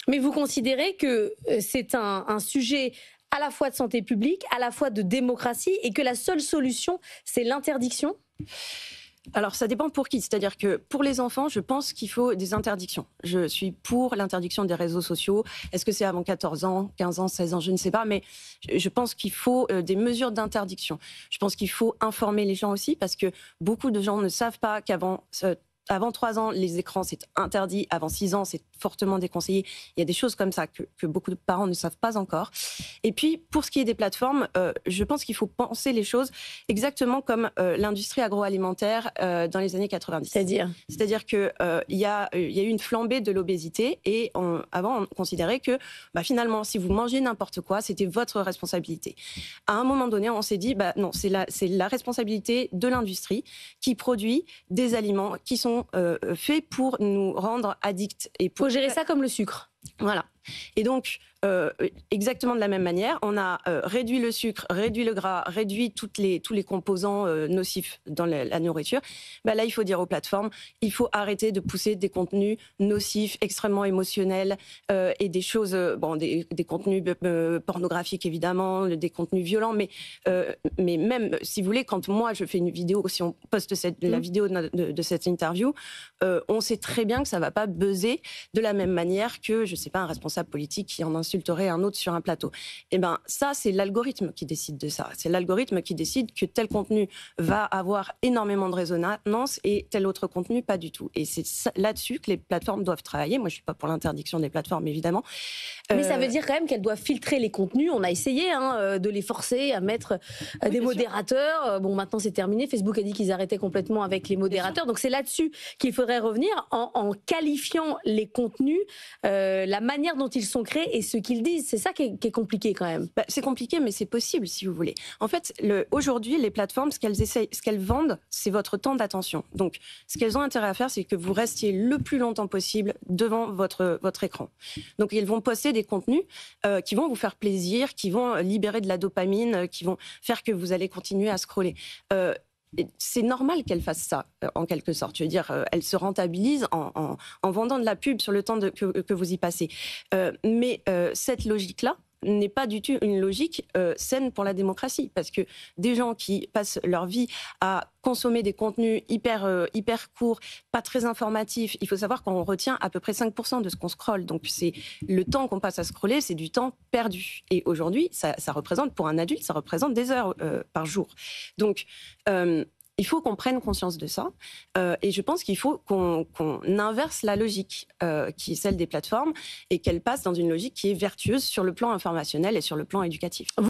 Mais vous considérez que c'est un sujet à la fois de santé publique, à la fois de démocratie, et que la seule solution, c'est l'interdiction? Alors, ça dépend pour qui. C'est-à-dire que pour les enfants, je pense qu'il faut des interdictions. Je suis pour l'interdiction des réseaux sociaux. Est-ce que c'est avant 14 ans, 15 ans, 16 ans? Je ne sais pas, mais je pense qu'il faut des mesures d'interdiction. Je pense qu'il faut informer les gens aussi, parce que beaucoup de gens ne savent pas qu'avant... avant 3 ans, les écrans, c'est interdit. Avant 6 ans, c'est fortement déconseillé. Il y a des choses comme ça que beaucoup de parents ne savent pas encore. Et puis, pour ce qui est des plateformes, je pense qu'il faut penser les choses exactement comme l'industrie agroalimentaire dans les années 90. C'est-à-dire qu'il y a eu une flambée de l'obésité et avant, on considérait que finalement, si vous mangez n'importe quoi, c'était votre responsabilité. À un moment donné, on s'est dit, non, c'est la responsabilité de l'industrie qui produit des aliments qui sont faits pour nous rendre addicts. Il faut gérer ça comme le sucre. Voilà. Et donc, exactement de la même manière, on a réduit le sucre, réduit le gras, réduit tous les composants nocifs dans la nourriture. Là, il faut dire aux plateformes, il faut arrêter de pousser des contenus nocifs, extrêmement émotionnels, et des choses, des contenus pornographiques évidemment, des contenus violents, mais même, si vous voulez, quand moi je fais une vidéo, si on poste la vidéo de cette interview, on sait très bien que ça ne va pas buzzer de la même manière que, je ne sais pas, un responsable politique qui en insulterait un autre sur un plateau. Et ça, c'est l'algorithme qui décide de ça. C'est l'algorithme qui décide que tel contenu va avoir énormément de résonance et tel autre contenu, pas du tout. Et c'est là-dessus que les plateformes doivent travailler. Moi, je ne suis pas pour l'interdiction des plateformes, évidemment. Mais ça veut dire quand même qu'elles doivent filtrer les contenus. On a essayé de les forcer à mettre des modérateurs. Bon, maintenant, c'est terminé. Facebook a dit qu'ils arrêtaient complètement avec les modérateurs. Donc, c'est là-dessus qu'il faudrait revenir en qualifiant les contenus, la manière dont ils sont créés et ce qu'ils disent. C'est ça qui est compliqué quand même. C'est compliqué, mais c'est possible si vous voulez. En fait, aujourd'hui, les plateformes, ce qu'elles vendent, c'est votre temps d'attention. Donc, ce qu'elles ont intérêt à faire, c'est que vous restiez le plus longtemps possible devant votre écran. Donc, ils vont poster des contenus qui vont vous faire plaisir, qui vont libérer de la dopamine, qui vont faire que vous allez continuer à scroller. C'est normal qu'elle fasse ça, en quelque sorte. Je veux dire, elle se rentabilise en vendant de la pub sur le temps que vous y passez. Mais cette logique-là n'est pas du tout une logique saine pour la démocratie. Parce que des gens qui passent leur vie à consommer des contenus hyper courts, pas très informatifs, il faut savoir qu'on retient à peu près 5% de ce qu'on scrolle. Donc c'est le temps qu'on passe à scroller, c'est du temps perdu. Et aujourd'hui, ça représente, pour un adulte, ça représente des heures par jour. Donc il faut qu'on prenne conscience de ça. Et je pense qu'il faut qu'on inverse la logique qui est celle des plateformes et qu'elle passe dans une logique qui est vertueuse sur le plan informationnel et sur le plan éducatif.